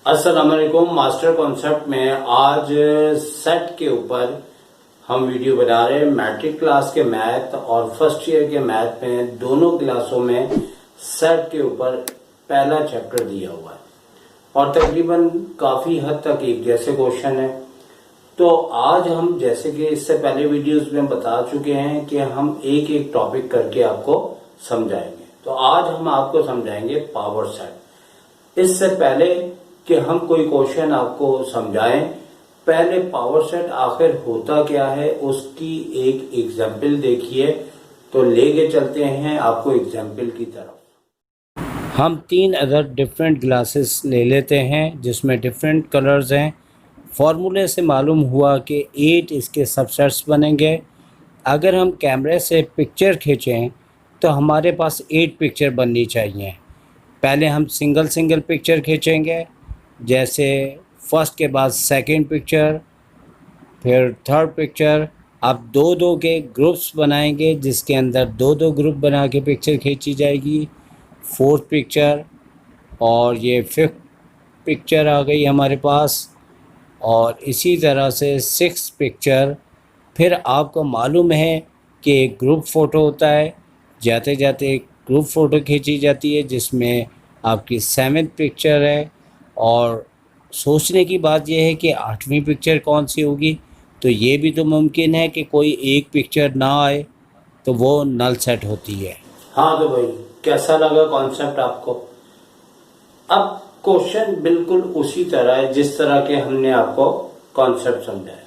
अस्सलाम वालेकुम। Master concept में आज सेट के ऊपर हम वीडियो बना रहे हैं। मैट्रिक क्लास के मैथ और फर्स्ट ईयर के मैथ में दोनों क्लासों में सेट के ऊपर पहला चैप्टर दिया हुआ है और तकरीबन काफ़ी हद तक एक जैसे क्वेश्चन है। तो आज हम जैसे कि इससे पहले वीडियोस में बता चुके हैं कि हम एक एक टॉपिक करके आपको समझाएंगे। तो आज हम आपको समझाएंगे पावर सेट। इससे पहले कि हम कोई क्वेश्चन आपको समझाएं, पहले पावर सेट आखिर होता क्या है उसकी एक एग्जाम्पल देखिए। तो लेके चलते हैं आपको एग्जाम्पल की तरफ। हम 3 अदर डिफरेंट ग्लासेस ले लेते हैं जिसमें डिफरेंट कलर्स हैं। फॉर्मूले से मालूम हुआ कि 8 इसके सबसेट्स बनेंगे। अगर हम कैमरे से पिक्चर खींचें तो हमारे पास 8 पिक्चर बननी चाहिए। पहले हम सिंगल सिंगल पिक्चर खींचेंगे, जैसे फर्स्ट के बाद सेकंड पिक्चर, फिर थर्ड पिक्चर। आप दो दो के ग्रुप्स बनाएंगे जिसके अंदर दो दो ग्रुप बना के पिक्चर खींची जाएगी। फोर्थ पिक्चर और ये फिफ्थ पिक्चर आ गई हमारे पास, और इसी तरह से सिक्स पिक्चर। फिर आपको मालूम है कि एक ग्रुप फ़ोटो होता है, जाते जाते एक ग्रुप फ़ोटो खींची जाती है जिसमें आपकी सेवन्थ पिक्चर है। और सोचने की बात यह है कि 8वीं पिक्चर कौन सी होगी। तो ये भी तो मुमकिन है कि कोई एक पिक्चर ना आए, तो वो नल सेट होती है। हाँ तो भाई, कैसा लगा कॉन्सेप्ट आपको? अब क्वेश्चन बिल्कुल उसी तरह है जिस तरह के हमने आपको कॉन्सेप्ट समझाया।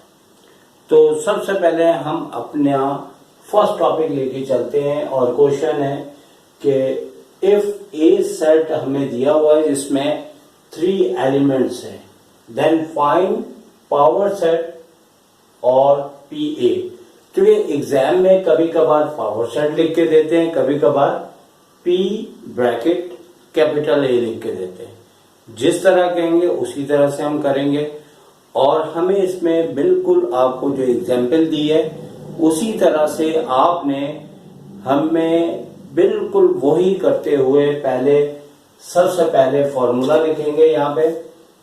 तो सबसे पहले हम अपना फर्स्ट टॉपिक लेके चलते हैं और क्वेश्चन है कि इफ ए सेट हमें दिया हुआ है जिसमें 3 एलिमेंट्स हैं, देन फाइंड पावर सेट और पी ए। तो ये एग्जाम में कभी कभार पावर सेट लिख के देते हैं, कभी कभार पी ब्रैकेट कैपिटल ए लिख के देते हैं। जिस तरह कहेंगे उसी तरह से हम करेंगे। और हमें इसमें बिल्कुल आपको जो एग्जाम्पल दी है उसी तरह से आपने हमें बिल्कुल वही करते हुए सबसे पहले फॉर्मूला लिखेंगे। यहाँ पे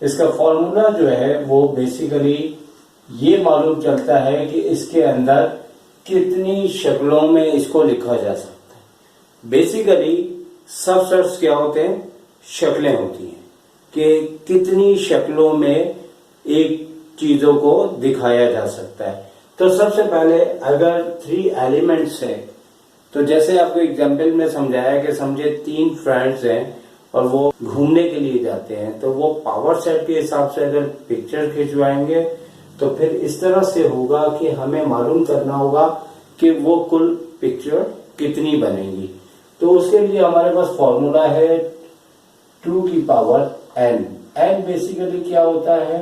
इसका फॉर्मूला जो है वो बेसिकली ये मालूम चलता है कि इसके अंदर कितनी शक्लों में इसको लिखा जा सकता है। बेसिकली सबसेट्स क्या होते हैं? शक्लें होती हैं कि कितनी शक्लों में एक चीजों को दिखाया जा सकता है। तो सबसे पहले अगर 3 एलिमेंट्स हैं, तो जैसे आपको एग्जाम्पल में समझाया कि समझे 3 फ्रेंड्स हैं और वो घूमने के लिए जाते हैं, तो वो पावर सेट के हिसाब से अगर पिक्चर खिंचवाएंगे तो फिर इस तरह से होगा कि हमें मालूम करना होगा कि वो कुल पिक्चर कितनी बनेगी। तो उसके लिए हमारे पास फॉर्मूला है 2 की पावर n। n बेसिकली क्या होता है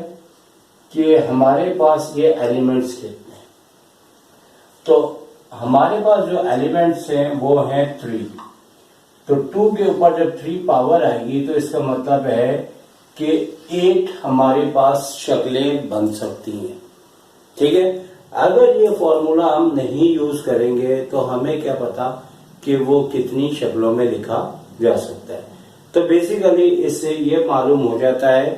कि हमारे पास ये एलिमेंट्स कितने हैं। तो हमारे पास जो एलिमेंट्स हैं वो हैं 3। तो 2 के ऊपर जब 3 पावर आएगी तो इसका मतलब है कि 8 हमारे पास शक्लें बन सकती हैं। ठीक है। अगर ये फॉर्मूला हम नहीं यूज करेंगे तो हमें क्या पता कि वो कितनी शक्लों में लिखा जा सकता है। तो बेसिकली इससे ये मालूम हो जाता है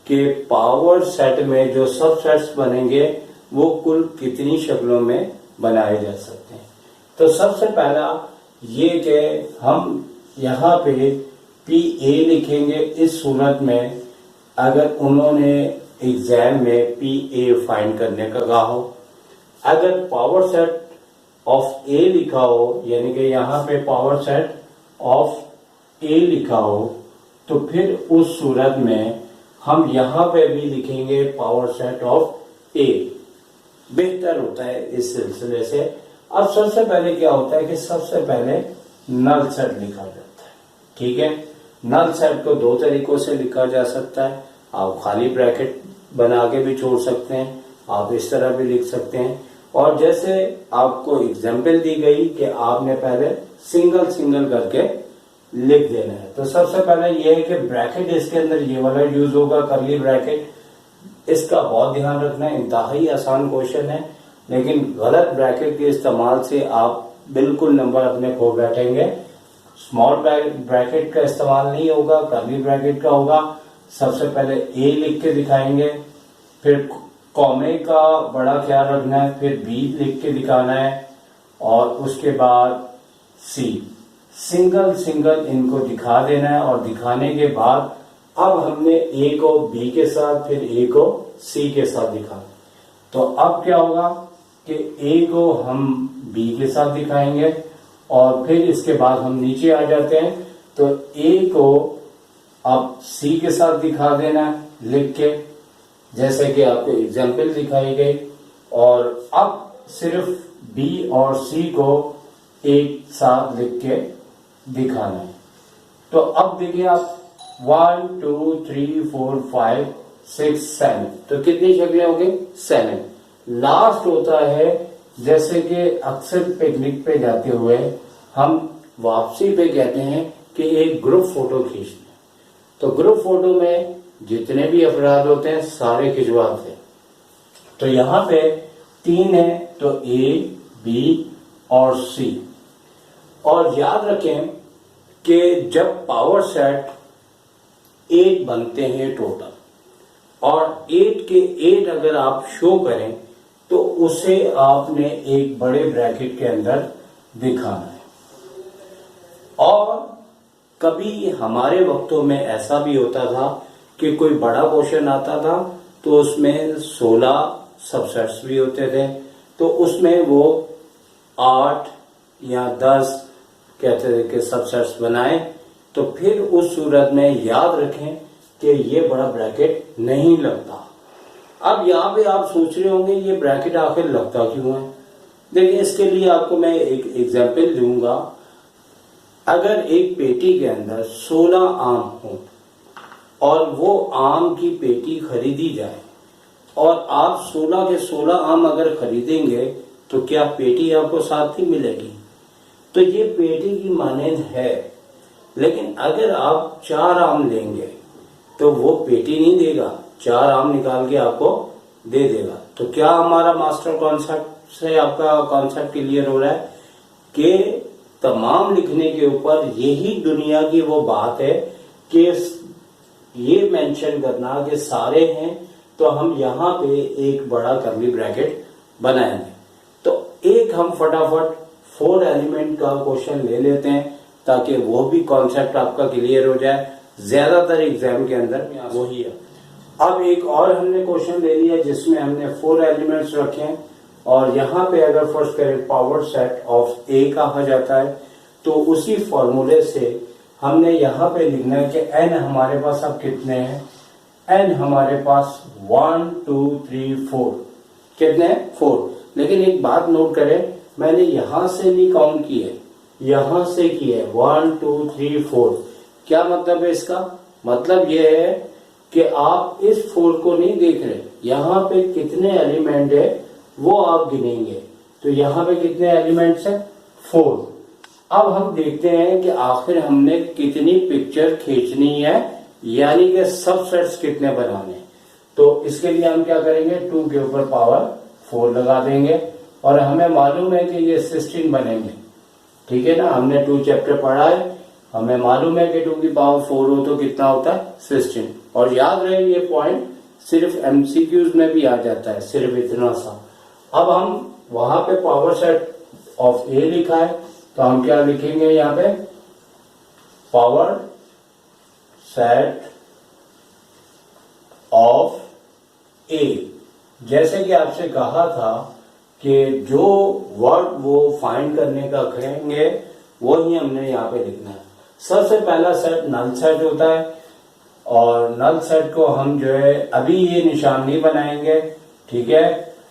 कि पावर सेट में जो सबसेट्स बनेंगे वो कुल कितनी शक्लों में बनाए जा सकते हैं। तो सबसे पहला ये कि हम यहाँ पे पी ए लिखेंगे इस सूरत में अगर उन्होंने एग्जाम में पी ए फाइंड करने का कहा हो। अगर पावर सेट ऑफ ए लिखा हो, यानी कि यहाँ पे पावर सेट ऑफ ए लिखा हो, तो फिर उस सूरत में हम यहाँ पे भी लिखेंगे पावर सेट ऑफ ए। बेहतर होता है इस सिलसिले से। अब सबसे पहले क्या होता है कि सबसे पहले नल सेट लिखा जाता है। ठीक है। नल सेट को 2 तरीकों से लिखा जा सकता है। आप खाली ब्रैकेट बना के भी छोड़ सकते हैं, आप इस तरह भी लिख सकते हैं। और जैसे आपको एग्जाम्पल दी गई कि आपने पहले सिंगल सिंगल करके लिख देना है। तो सबसे पहले यह है कि ब्रैकेट इसके अंदर ये वाला यूज होगा, करली ब्रैकेट। इसका बहुत ध्यान रखना है। इंतहाई आसान क्वेश्चन है, लेकिन गलत ब्रैकेट के इस्तेमाल से आप बिल्कुल नंबर अपने खो बैठेंगे। स्मॉल ब्रैकेट का इस्तेमाल नहीं होगा, करली ब्रैकेट का होगा। सबसे पहले ए लिख के दिखाएंगे, फिर कॉमे का बड़ा ख्याल रखना है, फिर बी लिख के दिखाना है और उसके बाद सी। सिंगल सिंगल इनको दिखा देना है और दिखाने के बाद अब हमने ए को बी के साथ फिर ए को सी के साथ दिखाना। तो अब क्या होगा कि ए को हम बी के साथ दिखाएंगे और फिर इसके बाद हम नीचे आ जाते हैं तो ए को अब सी के साथ दिखा देना है लिख के, जैसे कि आपको एग्जाम्पल दिखाई गई। और अब सिर्फ बी और सी को एक साथ लिख के दिखाना है। तो अब देखिए आप 1 2 3 4 5 6 7, तो कितनी शक्लें हो गई? 7। लास्ट होता है जैसे कि अक्सर पिकनिक पे जाते हुए हम वापसी पे कहते हैं कि एक ग्रुप फोटो खींचना। तो ग्रुप फोटो में जितने भी अफराद होते हैं सारे खिंचवाते हैं। तो यहाँ पे 3 है तो ए बी और सी। और याद रखें कि जब पावर सेट 8 बनते हैं टोटल और 8 के 8 अगर आप शो करें तो उसे आपने एक बड़े ब्रैकेट के अंदर दिखाना है। और कभी हमारे वक्तों में ऐसा भी होता था कि कोई बड़ा क्वेश्चन आता था तो उसमें 16 सबसेट्स भी होते थे, तो उसमें वो 8 या 10 कहते थे कि सबसेट्स बनाए। तो फिर उस सूरत में याद रखें कि ये बड़ा ब्रैकेट नहीं लगता। अब यहाँ पे आप सोच रहे होंगे ये ब्रैकेट आखिर लगता क्यों है। देखिए इसके लिए आपको मैं एक एग्जाम्पल दूंगा। अगर एक पेटी के अंदर 16 आम हो और वो आम की पेटी खरीदी जाए और आप 16 के 16 आम अगर खरीदेंगे तो क्या पेटी आपको साथ ही मिलेगी? तो ये पेटी की मानेंद है। लेकिन अगर आप 4 आम लेंगे तो वो पेटी नहीं देगा, 4 आम निकाल के आपको दे देगा। तो क्या हमारा मास्टर कॉन्सेप्ट से आपका कॉन्सेप्ट क्लियर हो रहा है कि तमाम लिखने के ऊपर यही दुनिया की वो बात है कि ये मेंशन करना कि सारे हैं तो हम यहाँ पे एक बड़ा कर्ली ब्रैकेट बनाएंगे। तो एक हम फटाफट 4 एलिमेंट का क्वेश्चन ले लेते हैं ताकि वो भी कॉन्सेप्ट आपका क्लियर हो जाए। ज्यादातर एग्जाम के अंदर वही है। अब एक और हमने क्वेश्चन ले लिया जिसमें हमने 4 एलिमेंट्स रखे हैं और यहाँ पे अगर फर्स्ट करें पावर सेट ऑफ ए कहा जाता है तो उसी फॉर्मूले से हमने यहाँ पे लिखना है कि एन हमारे पास अब कितने हैं। एन हमारे पास 1 2 3 4 कितने हैं? 4। लेकिन एक बात नोट करें, मैंने यहां से नहीं काउंट किए, यहां से किए 1 2 3 4। क्या मतलब है इसका? मतलब यह है कि आप इस 4 को नहीं देख रहे, यहाँ पे कितने एलिमेंट है वो आप गिनेंगे। तो यहाँ पे कितने एलिमेंट्स हैं? 4। अब हम देखते हैं कि आखिर हमने कितनी पिक्चर खींचनी है, यानी कि सबसेट्स कितने बनाने। तो इसके लिए हम क्या करेंगे, 2 के ऊपर पावर 4 लगा देंगे और हमें मालूम है कि ये 16 बनेंगे। ठीक है ना, हमने 2 चैप्टर पढ़ा है, हमें मालूम है कि 2 की पावर 4 हो तो कितना होता है? 16। और याद रहे ये पॉइंट सिर्फ एमसीक्यूज में भी आ जाता है, सिर्फ इतना सा। अब हम वहां पे पावर सेट ऑफ ए लिखा है तो हम क्या लिखेंगे यहाँ पे? पावर सेट ऑफ ए। जैसे कि आपसे कहा था कि जो वर्ड वो फाइंड करने का कहेंगे वो ही हमने यहाँ पे लिखना है। सबसे पहला सेट नल सेट होता है और नल सेट को हम जो है अभी ये निशान नहीं बनाएंगे, ठीक है।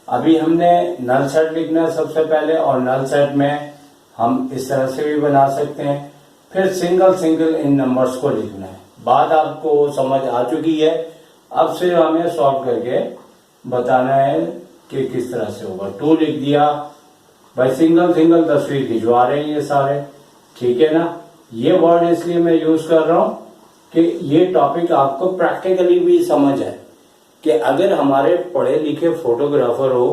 अभी हमने नल सेट लिखना है सबसे पहले और नल सेट में हम इस तरह से भी बना सकते हैं। फिर सिंगल सिंगल इन नंबर्स को लिखना है। बात आपको समझ आ चुकी है। अब सिर्फ हमें सॉल्व करके बताना है कि किस तरह से होगा। 2 लिख दिया भाई, सिंगल सिंगल तस्वीर खिंचवा रहे हैं ये सारे, ठीक है ना। ये वर्ड इसलिए मैं यूज कर रहा हूं कि ये टॉपिक आपको प्रैक्टिकली भी समझ आए कि अगर हमारे पढ़े लिखे फोटोग्राफर हो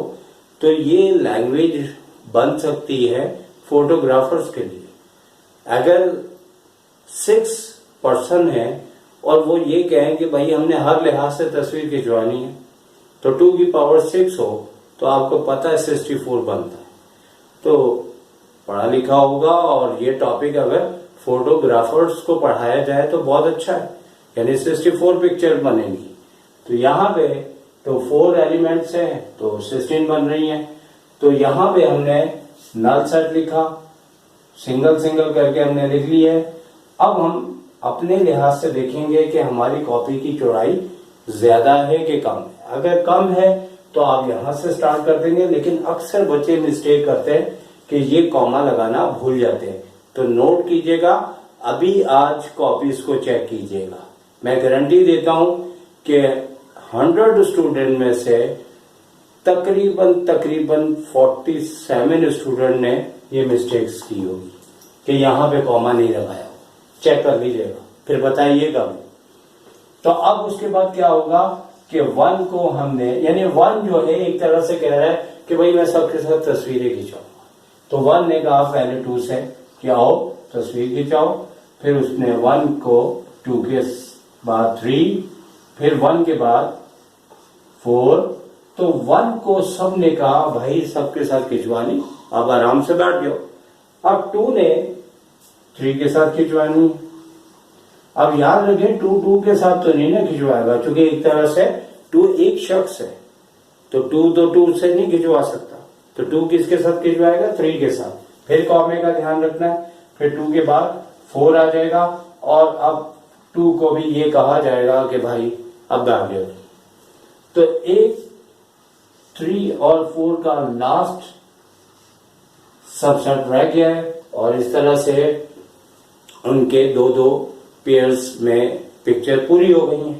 तो ये लैंग्वेज बन सकती है फोटोग्राफर्स के लिए। अगर 6 पर्सन है और वो ये कहें कि भाई हमने हर लिहाज से तस्वीर खिंचवानी है, तो 2 की पावर 6 हो तो आपको पता है 64 बनता है। तो पढ़ा लिखा होगा और ये टॉपिक अगर फोटोग्राफर्स को पढ़ाया जाए तो बहुत अच्छा है, यानी 64 पिक्चर बनेंगी। तो यहाँ पे तो 4 एलिमेंट्स हैं तो 16 बन रही हैं। तो यहाँ पे हमने नल सेट लिखा, सिंगल सिंगल करके हमने लिख ली है। अब हम अपने लिहाज से देखेंगे कि हमारी कॉपी की चौड़ाई ज्यादा है कि कम है। अगर कम है तो आप यहां से स्टार्ट कर देंगे, लेकिन अक्सर बच्चे मिस्टेक करते हैं कि ये कॉमा लगाना भूल जाते हैं। तो नोट कीजिएगा, अभी आज कॉपीज को चेक कीजिएगा। मैं गारंटी देता हूं कि 100 स्टूडेंट में से तकरीबन 47 स्टूडेंट ने ये मिस्टेक्स की होगी कि यहाँ पे कॉमा नहीं लगाया हो। चेक कर लीजिएगा, फिर बताइएगा। तो अब उसके बाद क्या होगा कि 1 को हमने, यानी 1 जो है एक तरह से कह रहा है कि भाई मैं सबके साथ तस्वीरें खिंचाऊंगा। तो 1 ने कहा पहले 2 से कि आओ तस्वीर खिंचाओ, फिर उसने 1 को 2 के बाद 3, फिर 1 के बाद 4। तो 1 को सबने कहा भाई सबके साथ खिंचवानी, अब आराम से बैठ जाओ। अब 2 ने 3 के साथ खिंचवानी। अब याद रखें 2 के साथ तो नहीं ना खिंचवाएगा, क्योंकि एक तरह से 2 एक शख्स है, तो 2 से नहीं खिंचवा सकता। तो 2 किसके साथ खिंचवाएगा? 3 के साथ। फिर कॉमे का ध्यान रखना है, फिर 2 के बाद 4 आ जाएगा, और अब 2 को भी ये कहा जाएगा कि भाई अब बैठ जाओ। तो एक 3 और 4 का लास्ट सबसेट रह गया है, और इस तरह से उनके 2 पेयर्स में पिक्चर पूरी हो गई है।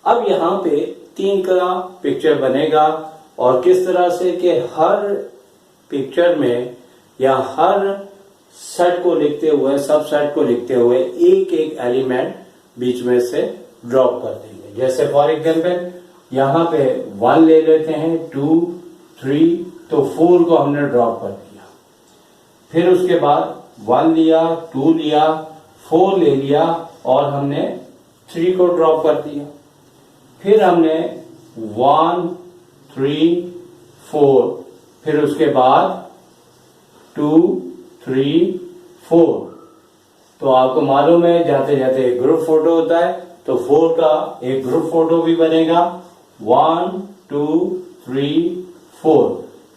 अब यहाँ पे 3 का पिक्चर बनेगा, और किस तरह से कि हर पिक्चर में या हर सेट को लिखते हुए, सब सेट को लिखते हुए एक एक एलिमेंट बीच में से ड्रॉप कर देंगे। जैसे फॉर एग्जाम्पल यहाँ पे 1 ले लेते हैं, 2, 3, तो 4 को हमने ड्रॉप कर दिया। फिर उसके बाद 1 लिया, 2 लिया, 4 ले लिया, और हमने 3 को ड्रॉप कर दिया। फिर हमने 1, 3, 4, फिर उसके बाद 2, 3, 4। तो आपको मालूम है जाते जाते एक ग्रुप फोटो होता है, तो 4 का एक ग्रुप फोटो भी बनेगा। 1, 2, 3, 4।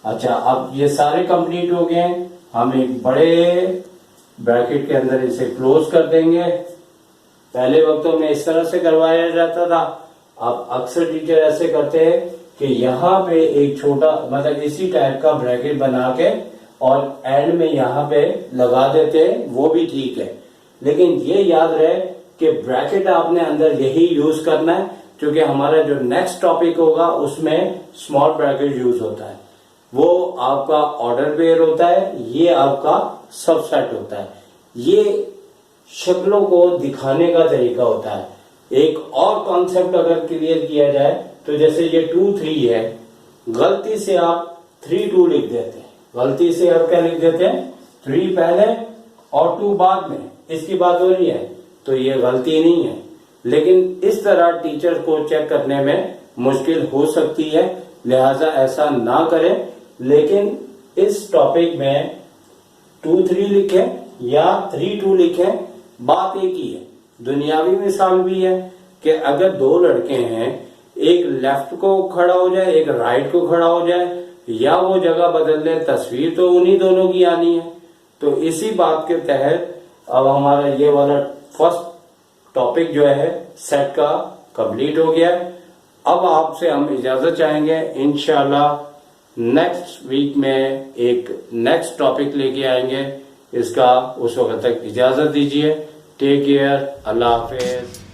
अच्छा, अब ये सारे कंप्लीट हो गए। हम एक बड़े ब्रैकेट के अंदर इसे क्लोज कर देंगे। पहले वक्तों में इस तरह से करवाया जाता था, अब अक्सर टीचर ऐसे करते हैं कि यहाँ पे एक छोटा, मतलब इसी टाइप का ब्रैकेट बना के और एंड में यहाँ पे लगा देते हैं, वो भी ठीक है। लेकिन ये याद रहे कि ब्रैकेट आपने अंदर यही यूज करना है, क्योंकि हमारा जो नेक्स्ट टॉपिक होगा उसमें स्मॉल ब्रैकेट यूज होता है। वो आपका ऑर्डर पेयर होता है, ये आपका सबसेट होता है। ये शक्लों को दिखाने का तरीका होता है। एक और कॉन्सेप्ट अगर क्लियर किया जाए तो जैसे ये 2, 3 है, गलती से आप 3, 2 लिख देते हैं। गलती से आप क्या लिख देते हैं? 3 पहले और 2 बाद में, इसकी बात हो रही है, तो ये गलती नहीं है। लेकिन इस तरह टीचर को चेक करने में मुश्किल हो सकती है, लिहाजा ऐसा ना करें। लेकिन इस टॉपिक में 2, 3 लिखें या 3, 2 लिखें, बात एक ही है। दुनियावी मिसाल भी है कि अगर 2 लड़के हैं, एक लेफ्ट को खड़ा हो जाए, एक राइट को खड़ा हो जाए, या वो जगह बदल ले, तस्वीर तो उन्हीं दोनों की आनी है। तो इसी बात के तहत अब हमारा ये वाला फर्स्ट टॉपिक जो है सेट का कंप्लीट हो गया। अब आपसे हम इजाजत चाहेंगे, इंशाल्लाह नेक्स्ट वीक में एक नेक्स्ट टॉपिक लेके आएंगे। इसका उस वक्त तक इजाजत दीजिए। टेक केयर, अल्लाह हाफिज।